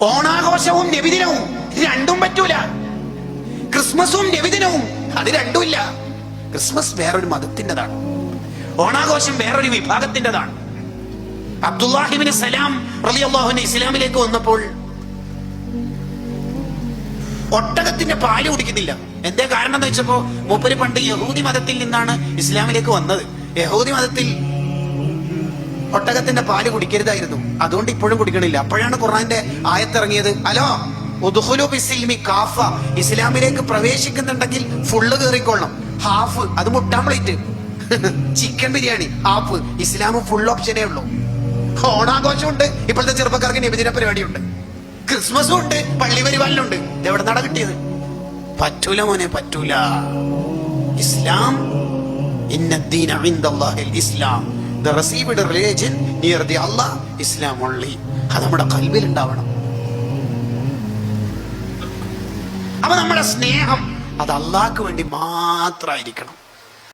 ഓണാഘോഷവും നബിദിനവും രണ്ടും പറ്റൂല. ക്രിസ്മസും നബിദിനവും അത് രണ്ടുമില്ല. ക്രിസ്മസ് വേറൊരു മതത്തിൻ്റെതാണ്, ഓണാഘോഷം വേറൊരു വിഭാഗത്തിൻ്റെതാണ്. അബ്ദുല്ലാഹിബ്നു സലാം റളിയല്ലാഹു അൻഹു ഇസ്ലാമിലേക്ക് വന്നപ്പോൾ ഒട്ടകത്തിന്റെ പാല് കുടിക്കുന്നില്ല. എന്തേ കാരണം എന്ന് വെച്ചപ്പോ മൂപ്പര് പണ്ട് യഹൂദി മതത്തിൽ നിന്നാണ് ഇസ്ലാമിലേക്ക് വന്നത്. യഹൂദി മതത്തിൽ ഒട്ടകത്തിന്റെ പാല് കുടിക്കരുതായിരുന്നു, അതുകൊണ്ട് ഇപ്പോഴും കുടിക്കണില്ല. അപ്പോഴാണ് ഖുർആന്റെ ആയത്തിറങ്ങിയത്, അലോ ഉദ്ഖുലൂ ബിസ്സിൽമി കാഫ, ഇസ്ലാമിലേക്ക് പ്രവേശിക്കുന്നുണ്ടെങ്കിൽ ഫുള്ള് കയറിക്കൊള്ളണം. ഹാഫ് അത് മുട്ടാൻ പ്ലേറ്റ്, ചിക്കൻ ബിരിയാണി ഹാഫ്, ഇസ്ലാം ഫുൾ ഓപ്ഷനേ ഉള്ളൂ. ഓണാഘോഷമുണ്ട്, ഇപ്പോഴത്തെ ചെറുപ്പക്കാർക്ക് നബിദിന പരിപാടിയുണ്ട്, ക്രിസ്മസും ഉണ്ട്, പള്ളി പരിപാലനുണ്ട്. ഇതെവിടെ നട കിട്ടിയത്? പറ്റൂല മോനെ, പറ്റൂല. ഇസ്ലാം ഇന്നദ്ദീന ഇൻദല്ലാഹിൽ ഇസ്ലാം, the received religion near the Allah, Islam only. അത് നമ്മുടെ ഖൽബിൽ ഉണ്ടാവണം. അപ്പൊ നമ്മുടെ സ്നേഹം അത് അള്ളാഹ്ക്ക് വേണ്ടി മാത്രമായിരിക്കണം.